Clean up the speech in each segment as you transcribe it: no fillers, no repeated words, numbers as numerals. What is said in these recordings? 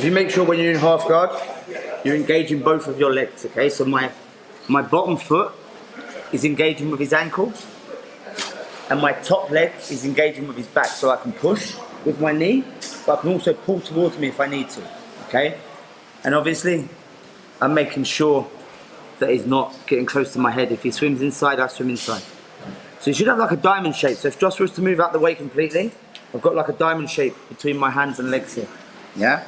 if you make sure when you're in half guard, you're engaging both of your legs, okay? So my bottom foot is engaging with his ankle, and my top leg is engaging with his back, so I can push with my knee, but I can also pull towards me if I need to, okay? And obviously, I'm making sure that he's not getting close to my head. If he swims inside, I swim inside. So you should have like a diamond shape. So if Josh was to move out the way completely, I've got like a diamond shape between my hands and legs here, yeah?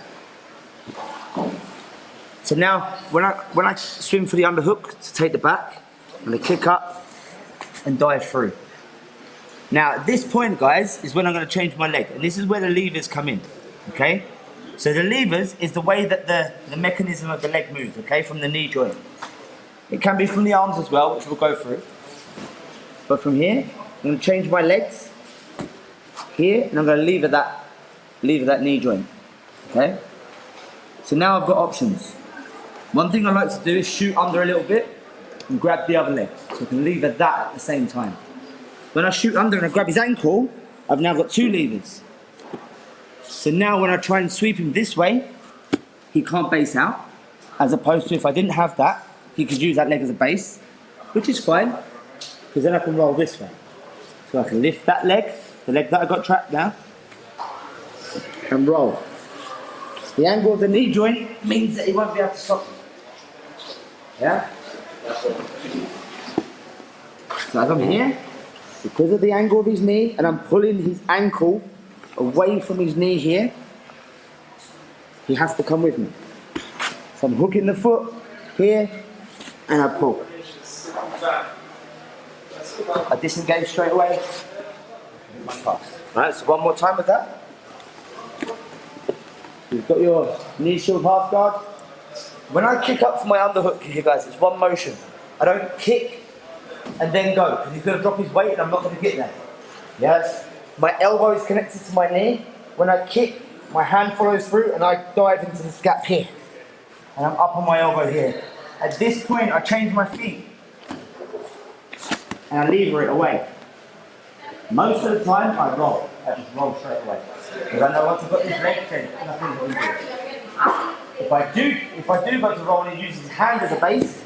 So now, when I swim for the underhook to take the back, I'm gonna kick up and dive through. Now, at this point, guys, is when I'm gonna change my leg, and this is where the levers come in, okay? So the levers is the way that the mechanism of the leg moves, okay, from the knee joint. It can be from the arms as well, which we'll go through. But from here, I'm gonna change my legs here, and I'm gonna lever that knee joint, okay? So now I've got options. One thing I like to do is shoot under a little bit and grab the other leg. So I can lever that at the same time. When I shoot under and I grab his ankle, I've now got two levers. So now when I try and sweep him this way, he can't base out. As opposed to if I didn't have that, he could use that leg as a base, which is fine, because then I can roll this way. So I can lift that leg, the leg that I got trapped now, and roll. The angle of the knee joint means that he won't be able to stop me. Yeah? So as I'm here, because of the angle of his knee, and I'm pulling his ankle away from his knee here, he has to come with me. So I'm hooking the foot here, and I pull. I disengage straight away. Alright, so one more time with that. You've got your knee shield half guard. When I kick up for my underhook here, guys, it's one motion. I don't kick and then go, because he's going to drop his weight and I'm not going to get there. Yes? My elbow is connected to my knee. When I kick, my hand follows through and I dive into this gap here. And I'm up on my elbow here. At this point, I change my feet. And I lever it away. Most of the time, I roll. I just roll straight away. Because I know once I've got this leg, then nothing's going to do. If I do go to roll and use his hand as a base,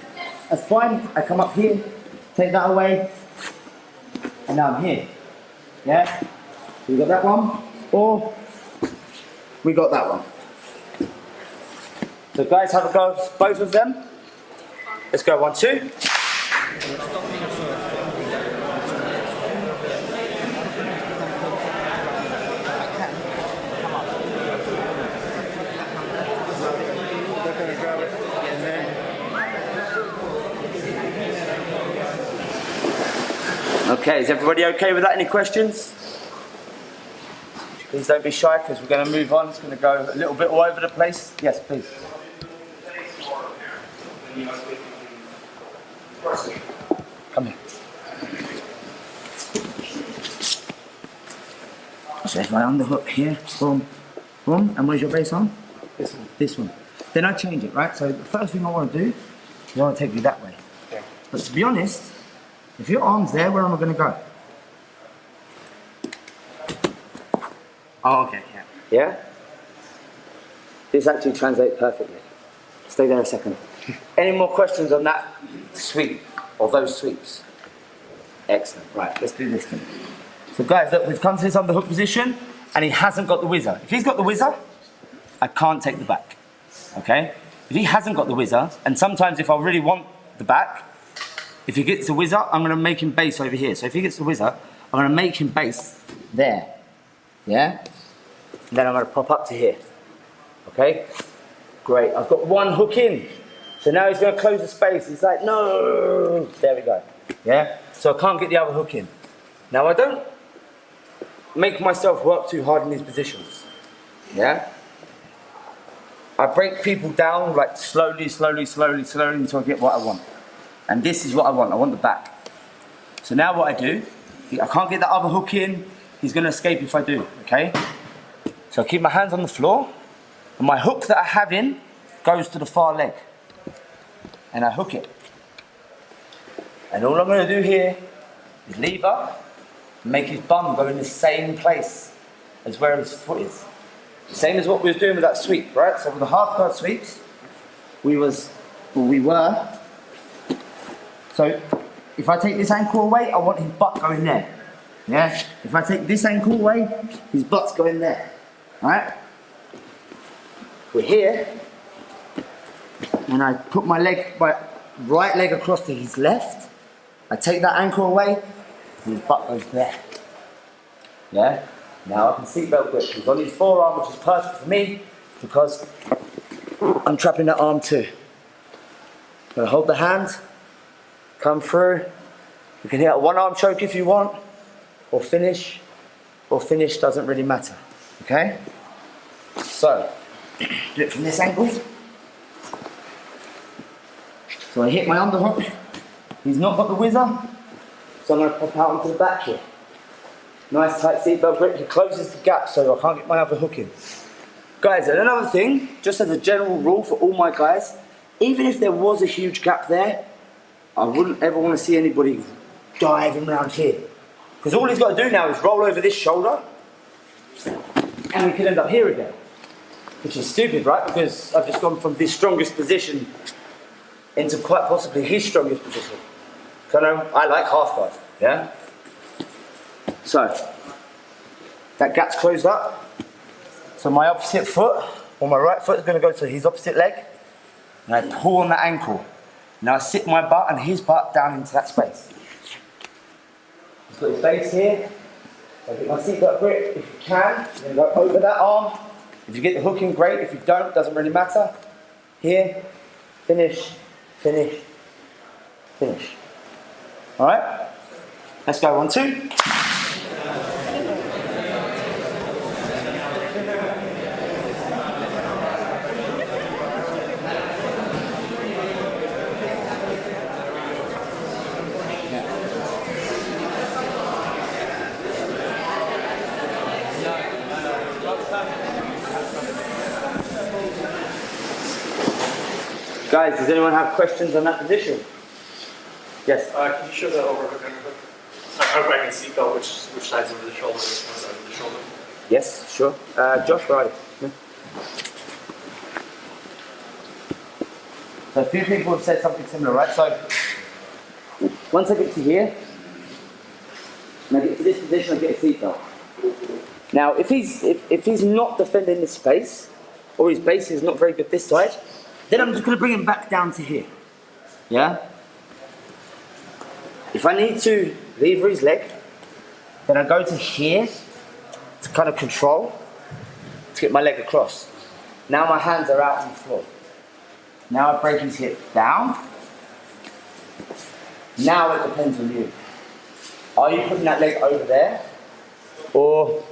that's fine. I come up here, take that away, and now I'm here. Yeah? So we got that one, or we got that one. So guys, have a go, both of them. Let's go, 1, 2. Okay, is everybody okay with that? Any questions? Please don't be shy, because we're going to move on. It's going to go a little bit all over the place. Yes, please. Come here. So there's my underhook here. Boom, boom. And where's your base on? This one. This one. Then I change it, right? So the first thing I want to do is I want to take you that way. Okay. But to be honest, if your arm's there, where am I going to go? Oh, okay, yeah. Yeah? This actually translates perfectly. Stay there a second. Any more questions on that sweep, or those sweeps? Excellent. Right, let's do this thing. So guys, look, we've come to this underhook position, and he hasn't got the whizzer. If he's got the whizzer, I can't take the back. Okay? If he hasn't got the whizzer, and sometimes if I really want the back, if he gets the whizzer, I'm going to make him base over here. So if he gets the whizzer, I'm going to make him base there. Yeah? And then I'm going to pop up to here. Okay? Great. I've got one hook in. So now he's going to close the space. He's like, no. There we go. Yeah? So I can't get the other hook in. Now I don't make myself work too hard in these positions. Yeah? I break people down like slowly, slowly, slowly, slowly until I get what I want. And this is what I want. I want the back. So now what I do, I can't get that other hook in. He's going to escape if I do, okay? So I keep my hands on the floor, and my hook that I have in goes to the far leg. And I hook it. And all I'm going to do here is lever, and make his bum go in the same place as where his foot is. Same as what we was doing with that sweep, right? So with the half guard sweeps, we were. So if I take this ankle away, I want his butt going there. Yeah? If I take this ankle away, his butt's going there. Alright? We're here, and I put my right leg across to his left. I take that ankle away, and his butt goes there. Yeah? Now I can seatbelt grip. He's on his forearm, which is perfect for me, because I'm trapping that arm too. I'm gonna hold the hand, come through. You can hit a one arm choke if you want, or finish. Or finish doesn't really matter. Okay? So, do it from this angle. So I hit my underhook. He's not got the whizzer, so I'm going to pop out onto the back here. Nice tight seatbelt grip. He closes the gap so I can't get my other hook in. Guys, and another thing, just as a general rule for all my guys, even if there was a huge gap there, I wouldn't ever want to see anybody diving around here. Because all he's got to do now is roll over this shoulder, and we could end up here again. Which is stupid, right? Because I've just gone from this strongest position into quite possibly his strongest position. So I like half guard, yeah? So, that gap's closed up. So my opposite foot, or my right foot, is going to go to his opposite leg. And I pull on the ankle. Now I sit my butt and his butt down into that space. He's got his base here. So I get my seatbelt grip. If you can, you're going to go over that arm. If you get the hook in, great. If you don't, doesn't really matter. Here, finish, finish, finish. All right? Let's go, 1, 2. Guys, does anyone have questions on that position? Yes? Can you show the overhook, underhook? I'm wearing a seatbelt, which side's over the shoulder, which one side over the shoulder? Yes, sure. Josh, right. Yeah. So a few people have said something similar, right? So, once I get to here, and I get to this position, I get a seatbelt. Now, if he's not defending this space, or his base is not very good this side, then I'm just going to bring him back down to here. Yeah? If I need to lever his leg, then I go to here to kind of control, to get my leg across. Now my hands are out on the floor. Now I break his hip down. Now it depends on you. Are you putting that leg over there? Or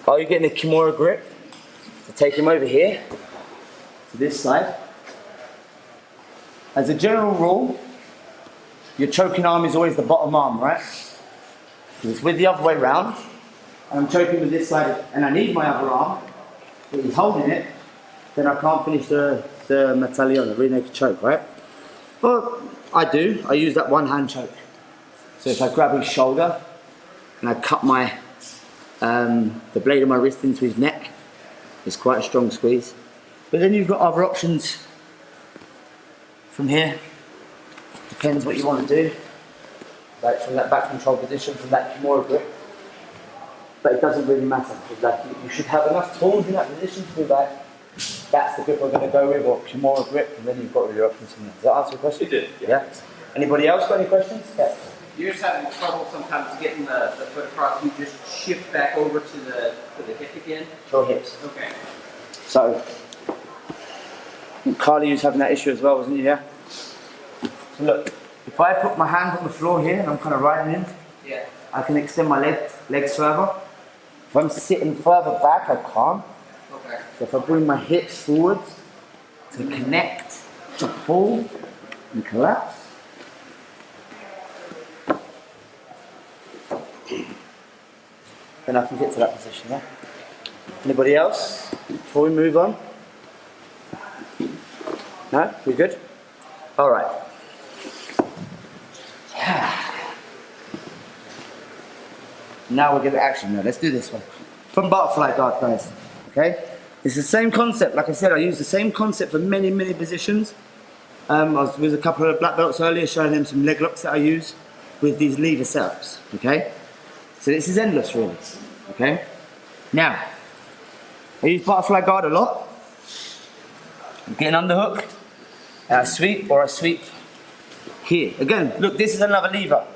are you getting a Kimura grip to take him over here? To this side. As a general rule, your choking arm is always the bottom arm, right? Because it's with the other way round, and I'm choking with this side, and I need my other arm, but he's holding it, then I can't finish the Matalion, the rear naked choke, right? Well, I do. I use that one hand choke. So if I grab his shoulder, and I cut my the blade of my wrist into his neck, it's quite a strong squeeze. But then you've got other options from here. Depends what you want to do. Like from that back control position, from that Kimura grip. But it doesn't really matter. Like you should have enough tools in that position to be like, that's the grip we're going to go with, or Kimura grip, and then you've got your options from there. Does that answer your question? It did, Yeah. Anybody else got any questions? Yeah. You're just having trouble sometimes getting the foot across. You just shift back over to the hip again? Your hips. Okay. So, Carly was having that issue as well, wasn't you? Yeah? So look, if I put my hand on the floor here and I'm kind of riding in, Yeah. I can extend my legs further. If I'm sitting further back, I can't. Okay. So if I bring my hips forwards to connect, to pull and collapse, then I can get to that position, yeah? Anybody else before we move on? No? We good? All right. Now we'll give it action. Now let's do this one. From butterfly guard, guys. Okay? It's the same concept. Like I said, I use the same concept for many, many positions. I was with a couple of black belts earlier showing them some leg locks that I use with these lever setups. Okay? So this is endless, really. Okay? Now, I use butterfly guard a lot. I'm getting underhook, a sweep or a sweep here. Again, look, this is another lever.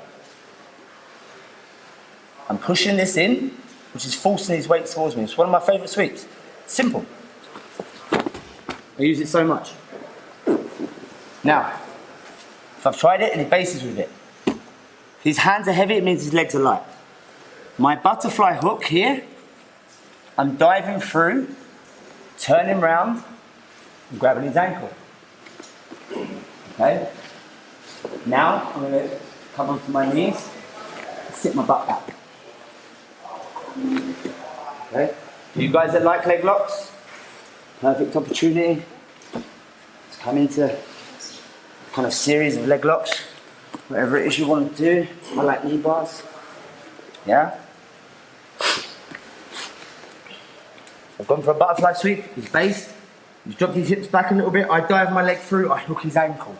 I'm pushing this in, which is forcing these weights towards me. It's one of my favourite sweeps. Simple. I use it so much. Now, if I've tried it and he bases with it, if his hands are heavy, it means his legs are light. My butterfly hook here, I'm diving through, turning round, and grabbing his ankle. Okay? Now, I'm going to come onto my knees, sit my butt back. Okay? For you guys that like leg locks, perfect opportunity to come into a kind of series of leg locks, whatever it is you want to do. I like knee bars. Yeah? I've gone for a butterfly sweep, he's based, he's dropped his hips back a little bit, I dive my leg through, I hook his ankle.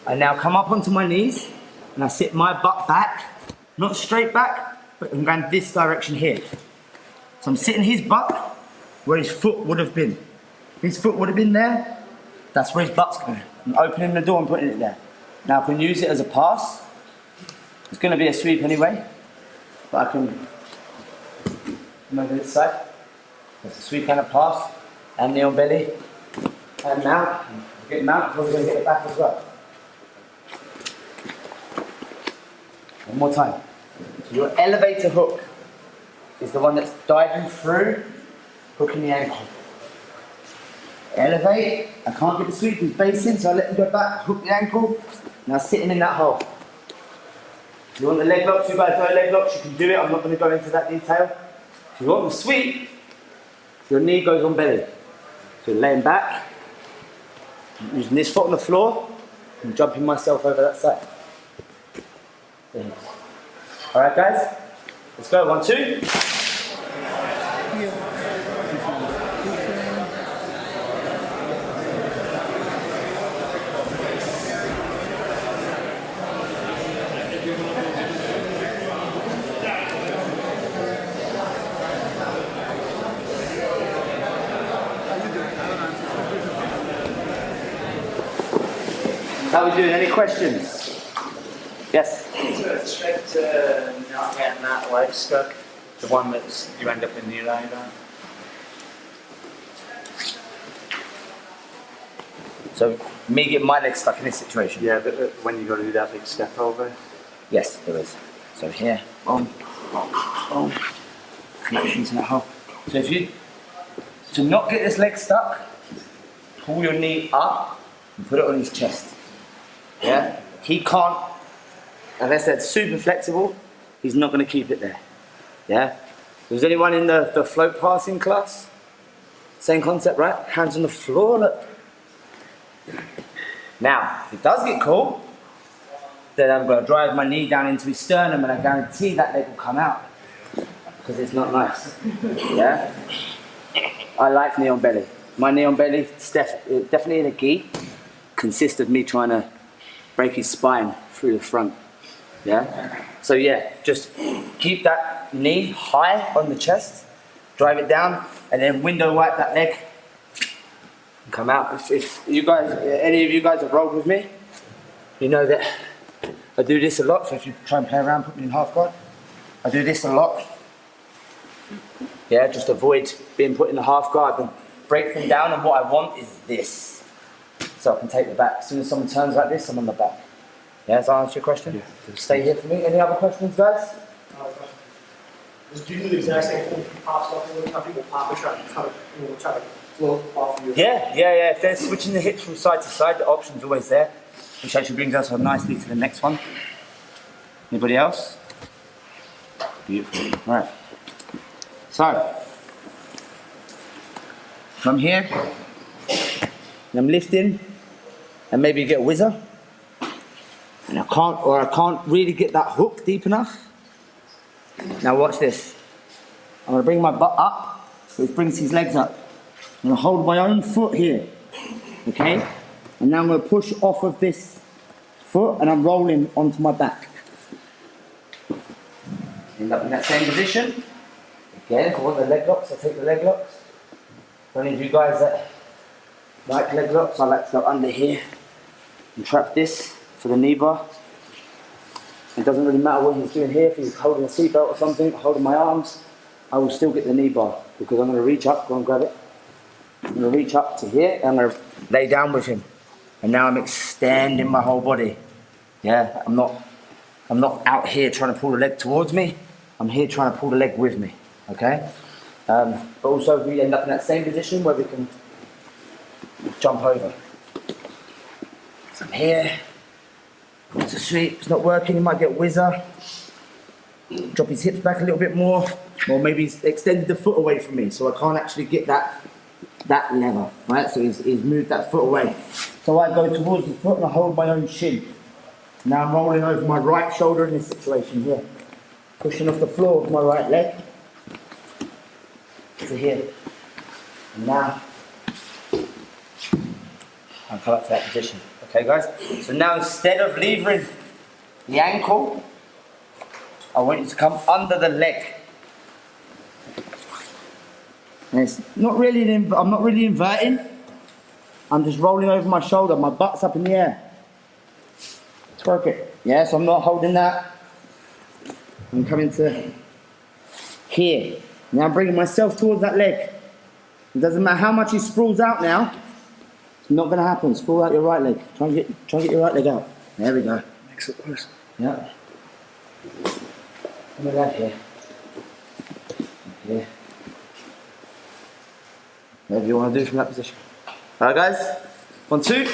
I now come up onto my knees and I sit my butt back, not straight back, but I'm going this direction here. So I'm sitting his butt where his foot would have been. If his foot would have been there, that's where his butt's going. I'm opening the door and putting it there. Now I can use it as a pass. It's going to be a sweep anyway, but I can come over this side. There's a sweep and a pass, and knee on belly, and mount. Get mount, probably going to get it back as well. One more time. So your elevator hook is the one that's diving through, hooking the ankle. Elevate, I can't get the sweep, he's basing, so I let him go back, hook the ankle, now sitting in that hole. If you want the leg locks, you guys know leg locks, you can do it, I'm not going to go into that detail. If you want the sweep, your knee goes on belly. So laying back, using this foot on the floor, and jumping myself over that side. Alright guys, let's go, 1, 2. How are we doing? Any questions? Yes? Is it a trick to not getting that leg stuck? The one that you end up in the line on? So, me getting my leg stuck in this situation? Yeah, but when you got to do that big step over? Yes, there is. So here, boom, boom, connection to that hole. So if you, to not get this leg stuck, pull your knee up and put it on his chest. Yeah? He can't, unless they're super flexible, he's not going to keep it there. Yeah? Was anyone in the float passing class? Same concept, right? Hands on the floor, look. Now, if it does get cool, then I'm going to drive my knee down into his sternum and I guarantee that leg will come out. Because it's not nice. Yeah? I like knee on belly. My knee on belly, definitely in a gi, consists of me trying to break his spine through the front. Yeah? So yeah, just keep that knee high on the chest, drive it down, and then window wipe that leg and come out. If you guys, any of you guys have rolled with me, you know that I do this a lot. So if you try and play around, put me in half guard. I do this a lot. Yeah, just avoid being put in the half guard and break them down. And what I want is this. So I can take the back. As soon as someone turns like this, I'm on the back. Yeah, does that answer your question? Yeah. Stay here for me. Any other questions, guys? Do you do the exact same thing? Pops off, how people pop and try to float off you? Yeah. If they're switching the hips from side to side, the option's always there. Which actually brings us on nicely to the next one. Anybody else? Beautiful. Right. So, from here, I'm lifting, and maybe get a whizzer, and I can't really get that hook deep enough. Now watch this. I'm going to bring my butt up, which brings his legs up. I'm gonna hold my own foot here, okay? And now I'm gonna push off of this foot and I'm rolling onto my back. End up in that same position. Again, if I want the leg locks, I take the leg locks. For any of you guys that like leg locks, I like to go under here and trap this for the knee bar. It doesn't really matter what he's doing here, if he's holding a seatbelt or something, holding my arms, I will still get the knee bar because I'm going to reach up, go and grab it. I'm going to reach up to here and I'm going to lay down with him. And now I'm extending my whole body. Yeah, I'm not out here trying to pull the leg towards me. I'm here trying to pull the leg with me, okay? But also we end up in that same position where we can jump over. So I'm here. It's a sweep, it's not working, he might get Whizzer. Drop his hips back a little bit more, or maybe he's extended the foot away from me, so I can't actually get that lever, right? So he's moved that foot away. So I go towards the foot and I hold my own shin. Now I'm rolling over my right shoulder in this situation here. Pushing off the floor with my right leg to here. And now I'll come up to that position. Okay guys, so now instead of levering the ankle, I want you to come under the leg. And it's not really, I'm not really inverting. I'm just rolling over my shoulder, my butt's up in the air. Twerk it. Yeah, so I'm not holding that. I'm coming to here. Now I'm bringing myself towards that leg. It doesn't matter how much he sprawls out now. It's not going to happen. Sprawl out your right leg. Try and get your right leg out. There we go. Makes it worse. Yeah. Look at that here. Here. Whatever you want to do from that position. Alright guys. 1, 2.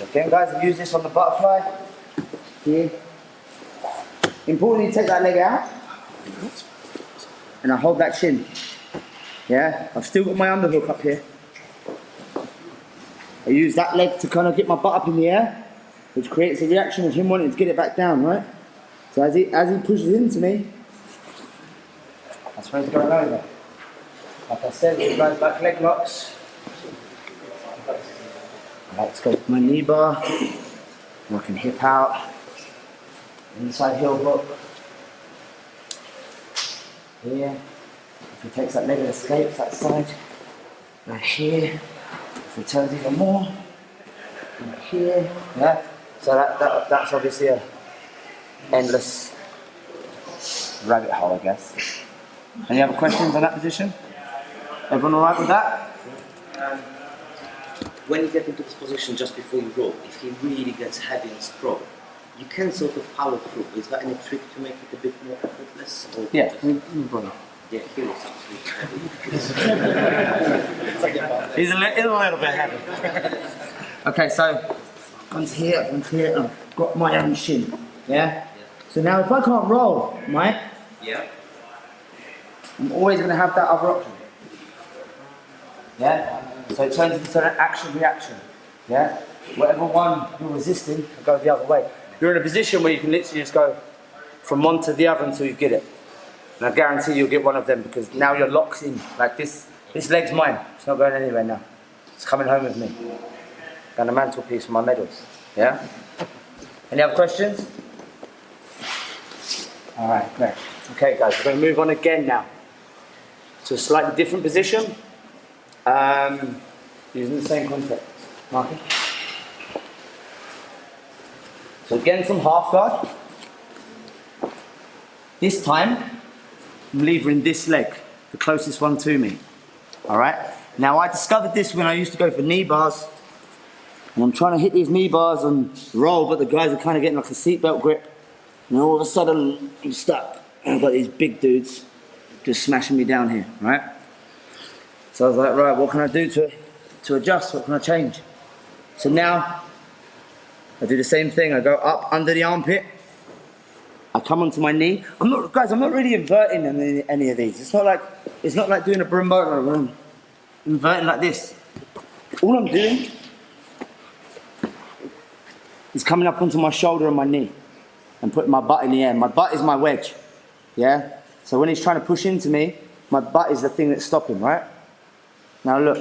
Again guys, I use this on the butterfly here. Importantly, take that leg out and I hold that shin. Yeah, I've still got my underhook up here. I use that leg to kind of get my butt up in the air, which creates a reaction of him wanting to get it back down, right? So as he pushes into me, that's where he's going over. Like I said, it goes back leg locks. Let's go with my knee bar, working hip out, inside heel hook, here, if he takes that leg and escapes that side, right here, if he turns even more, right here, yeah, so that's obviously a endless rabbit hole, I guess. Any other questions on that position? Everyone alright with that? When you get into this position just before you roll, if he really gets heavy and strong, you can sort of power through. Is there any trick to make it a bit more effortless? Or Yeah, yeah, he looks absolutely heavy. he's a little bit heavy. Okay, so onto here, I've got my own shin. Yeah? So now if I can't roll, right? Yeah. I'm always going to have that other option. Yeah? So it turns into an action-reaction. Yeah? Whatever one you're resisting, can go the other way. You're in a position where you can literally just go from one to the other until you get it. And I guarantee you'll get one of them because now you're locked in. Like this leg's mine. It's not going anywhere now. It's coming home with me. Got a mantelpiece for my medals. Yeah? Any other questions? Alright, great. Okay guys, we're going to move on again now to a slightly different position. Using the same concept. Marky. So again from half guard. This time, I'm levering this leg, the closest one to me. Alright? Now I discovered this when I used to go for knee bars. And I'm trying to hit these knee bars and roll, but the guys are kind of getting like a seatbelt grip. And all of a sudden, I'm stuck. And I've got these big dudes just smashing me down here, right? So I was like, right, what can I do to adjust? What can I change? So now, I do the same thing. I go up under the armpit. I come onto my knee. I'm not really inverting any of these. It's not like doing a Brumbo where I'm inverting like this. All I'm doing is coming up onto my shoulder and my knee and putting my butt in the air. My butt is my wedge, yeah? So when he's trying to push into me, my butt is the thing that's stopping, right? Now look,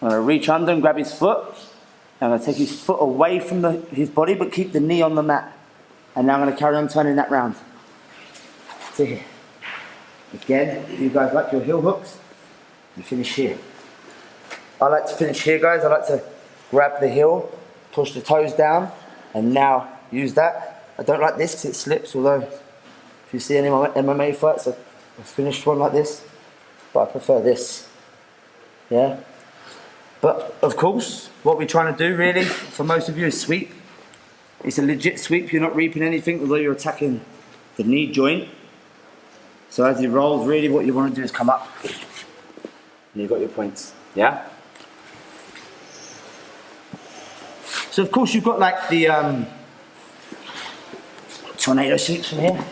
I'm gonna reach under and grab his foot. I'm gonna take his foot away from his body, but keep the knee on the mat. And now I'm gonna carry on turning that round. To here. Again, you guys like your heel hooks? You finish here. I like to finish here, guys. I like to grab the heel, push the toes down, and now use that. I don't like this because it slips, although if you see any of my MMA fights, I've finished one like this, but I prefer this, yeah? But of course, what we're trying to do really, for most of you, is sweep. It's a legit sweep, you're not reaping anything, although you're attacking the knee joint. So as he rolls, really what you want to do is come up, and you've got your points, yeah? So of course you've got like the tornado sweeps from here,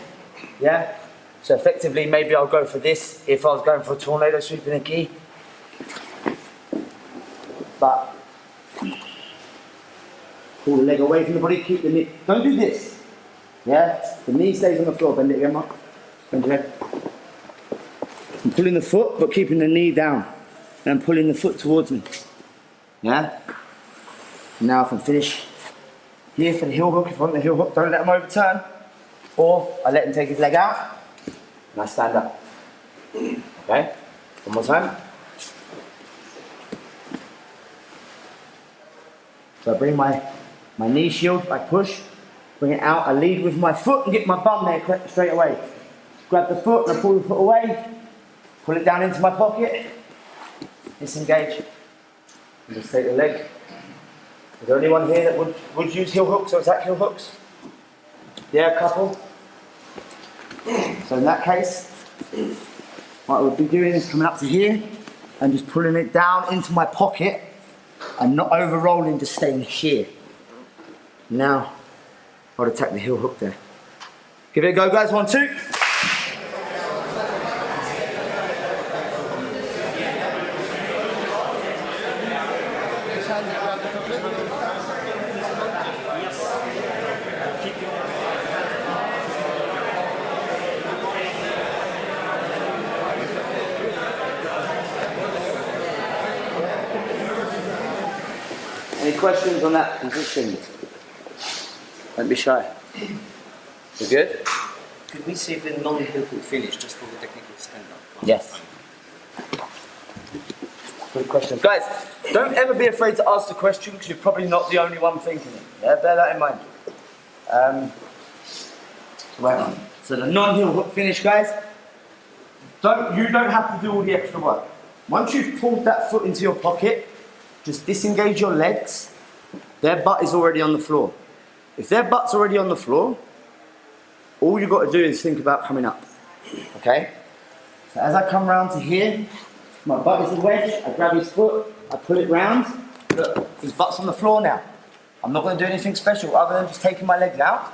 yeah? So effectively maybe I'll go for this if I was going for a tornado sweep in a gi. But pull the leg away from the body, keep the knee. Don't do this, yeah? The knee stays on the floor, bend it again, Mark. Bend your leg. I'm pulling the foot, but keeping the knee down. And I'm pulling the foot towards me, yeah? Now I can finish here for the heel hook. If I want the heel hook, don't let him overturn. Or I let him take his leg out, and I stand up. Okay? One more time. So I bring my knee shield, I push, bring it out, I lead with my foot and get my bum there straight away. Grab the foot and I pull the foot away, pull it down into my pocket, disengage, and just take the leg. Is there anyone here that would use heel hooks or attack heel hooks? Yeah, a couple. So in that case, what I would be doing is coming up to here and just pulling it down into my pocket and not over rolling, just staying here. Now, I'll attack the heel hook there. Give it a go, guys. 1, 2. Any questions on that position? Don't be shy. You good? Could we save the non-heel hook finish just for the technical stand-up? Yes. Good question. Guys, don't ever be afraid to ask the question because you're probably not the only one thinking it. Yeah, bear that in mind. So the non-heel hook finish, guys, you don't have to do all the extra work. Once you've pulled that foot into your pocket, just disengage your legs. Their butt is already on the floor. If their butt's already on the floor, all you've got to do is think about coming up. Okay? So as I come round to here, my butt is a wedge, I grab his foot, I pull it round. Look, his butt's on the floor now. I'm not going to do anything special other than just taking my legs out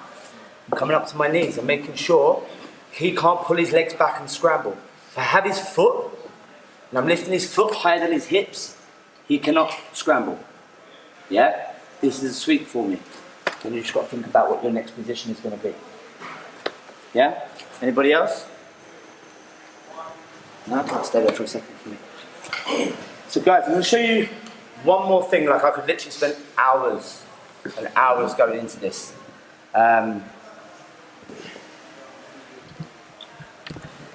and coming up to my knees and making sure he can't pull his legs back and scramble. If I have his foot, and I'm lifting his foot higher than his hips, he cannot scramble. Yeah? This is a sweep for me. Then you just got to think about what your next position is going to be. Yeah? Anybody else? No? I'll stay there for a second for me. So guys, I'm going to show you one more thing. Like I could literally spend hours and hours going into this. Now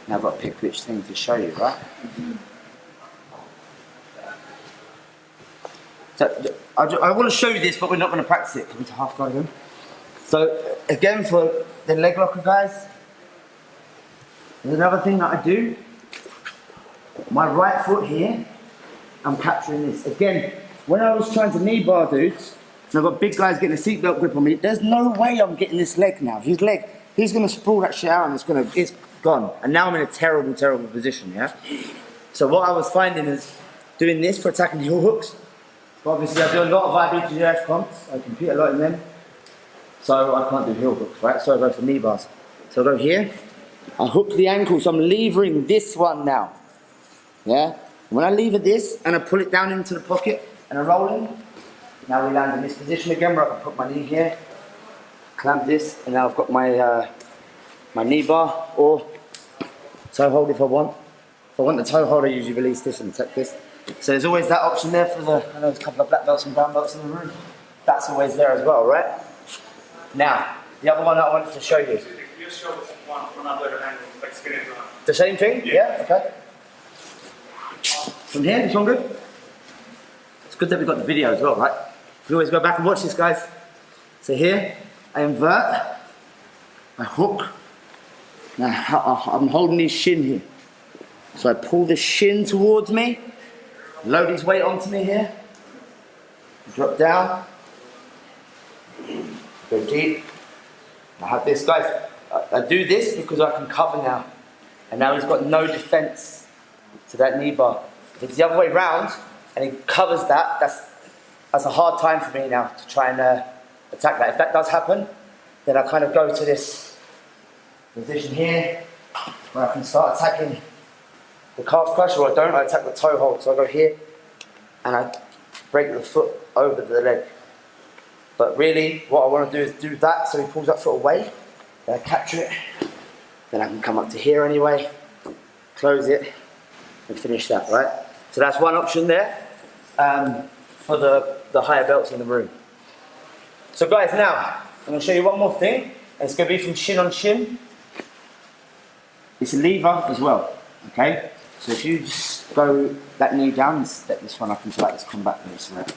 I've got to pick which thing to show you, right? So I want to show you this, but we're not going to practice it. Come to half guard again. So again, for the leg locker, guys, there's another thing that I do. My right foot here, I'm capturing this. Again, when I was trying to knee bar dudes, and I've got big guys getting a seatbelt grip on me, there's no way I'm getting this leg now. His leg, he's going to sprawl that shit out and it's gone. And now I'm in a terrible, terrible position, yeah? So what I was finding is doing this for attacking heel hooks. But obviously I do a lot of IBGF comps, I compete a lot in them. So I can't do heel hooks, right? So I go for knee bars. So I go here, I hook the ankle, so I'm levering this one now. Yeah? When I lever this and I pull it down into the pocket and I roll in, now we land in this position again where I can put my knee here, clamp this, and now I've got my my knee bar or toe hold if I want. If I want the toe hold, I usually release this and take this. So there's always that option there for the, I know there's a couple of black belts and brown belts in the room. That's always there as well, right? Now, the other one that I wanted to show you. You show us one other angle, like spinning around. The same thing? Yeah, okay. From here, this one good? It's good that we've got the video as well, right? We always go back and watch this, guys. So here, I invert, I hook. Now, I'm holding his shin here. So I pull the shin towards me, load his weight onto me here, drop down, go deep. I have this, guys. I do this because I can cover now. And now he's got no defense to that knee bar. If it's the other way round and he covers that, that's a hard time for me now to try and attack that. If that does happen, then I kind of go to this position here where I can start attacking the calf crusher, or I don't, I attack the toe hold. So I go here and I break the foot over the leg. But really, what I want to do is do that so he pulls that foot away, then I capture it, then I can come up to here anyway, close it, and finish that, right? So that's one option there for the higher belts in the room. So guys, now, I'm going to show you one more thing, and it's going to be from Shin-on-shin. It's a lever as well, okay? So if you just go that knee down and step this one up into like this, come back from this, right?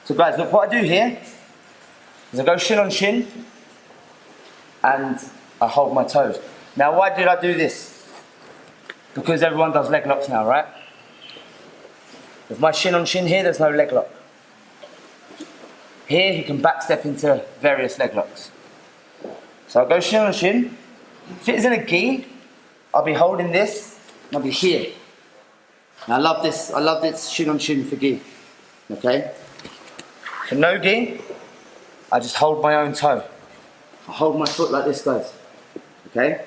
So guys, look, what I do here is I go Shin-on-shin and I hold my toes. Now why did I do this? Because everyone does leg locks now, right? With my Shin-on-shin here, there's no leg lock. Here, you can back step into various leg locks. So I'll go Shin-on-shin. If it is in a gi, I'll be holding this and I'll be here. And I love this Shin-on-shin for gi, okay? For no gi, I just hold my own toe. I hold my foot like this, guys, okay?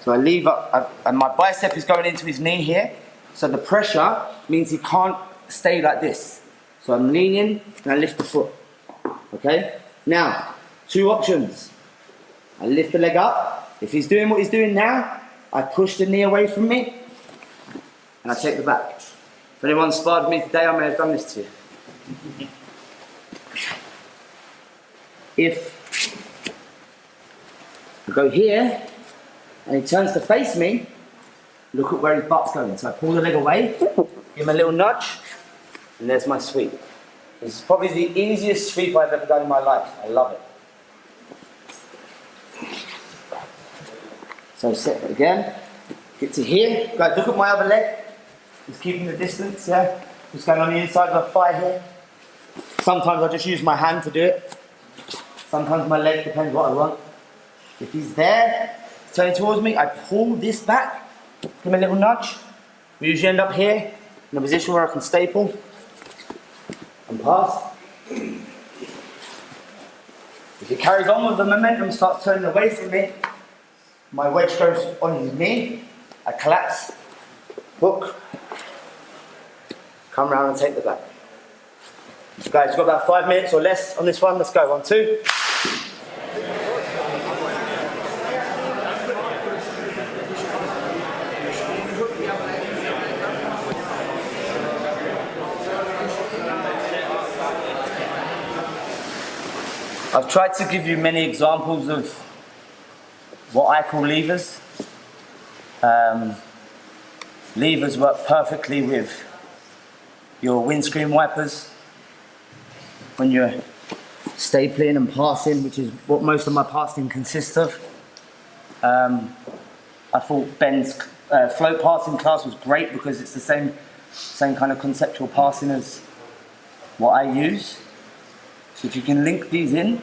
So I leave up, and my bicep is going into his knee here, so the pressure means he can't stay like this. So I'm leaning and I lift the foot, okay? Now, two options. I lift the leg up. If he's doing what he's doing now, I push the knee away from me and I take the back. If anyone sparred with me today, I may have done this to you. If I go here and he turns to face me, look at where his butt's going. So I pull the leg away, give him a little nudge, and there's my sweep. This is probably the easiest sweep I've ever done in my life. I love it. So set it again, get to here. Guys, look at my other leg. Just keeping the distance, yeah? Just going on the inside of the thigh here. Sometimes I just use my hand to do it. Sometimes my leg, depends what I want. If he's there, turning towards me, I pull this back, give him a little nudge. We usually end up here, in a position where I can staple and pass. If he carries on with the momentum, starts turning away from me, my wedge goes on his knee, I collapse, hook, come round and take the back. Guys, you've got about 5 minutes or less on this one. Let's go. 1, 2. I've tried to give you many examples of what I call levers. Levers work perfectly with your windscreen wipers when you're stapling and passing, which is what most of my passing consists of. I thought Ben's float passing class was great because it's the same kind of conceptual passing as what I use. So if you can link these in,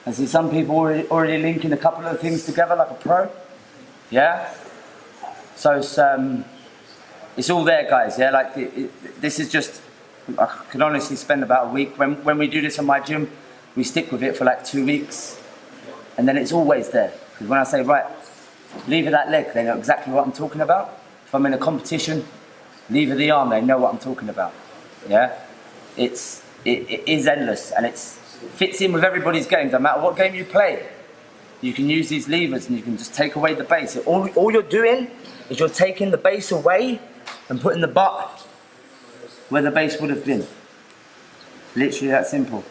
I see some people already linking a couple of things together like a pro. Yeah? So it's all there, guys. Yeah, like this is just, I can honestly spend about a week. When we do this in my gym, we stick with it for like 2 weeks, and then it's always there. Because when I say, right, lever that leg, they know exactly what I'm talking about. If I'm in a competition, lever the arm, they know what I'm talking about. Yeah? It is endless, and it fits in with everybody's game. No matter what game you play, you can use these levers and you can just take away the base. All you're doing is you're taking the base away and putting the butt where the base would have been. Literally that simple.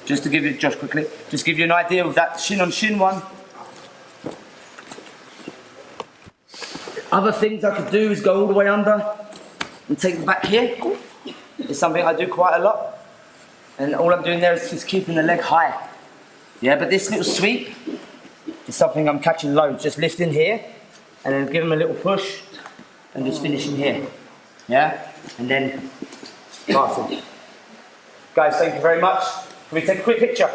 Just to give you, Josh, quickly, just give you an idea of that Shin-on-shin one. Other things I could do is go all the way under and take the back here. It's something I do quite a lot. And all I'm doing there is just keeping the leg high. Yeah, but this little sweep is something I'm catching low. Just lifting here and then give them a little push and just finishing here. Yeah? And then passing. Guys, thank you very much. Can we take a quick picture?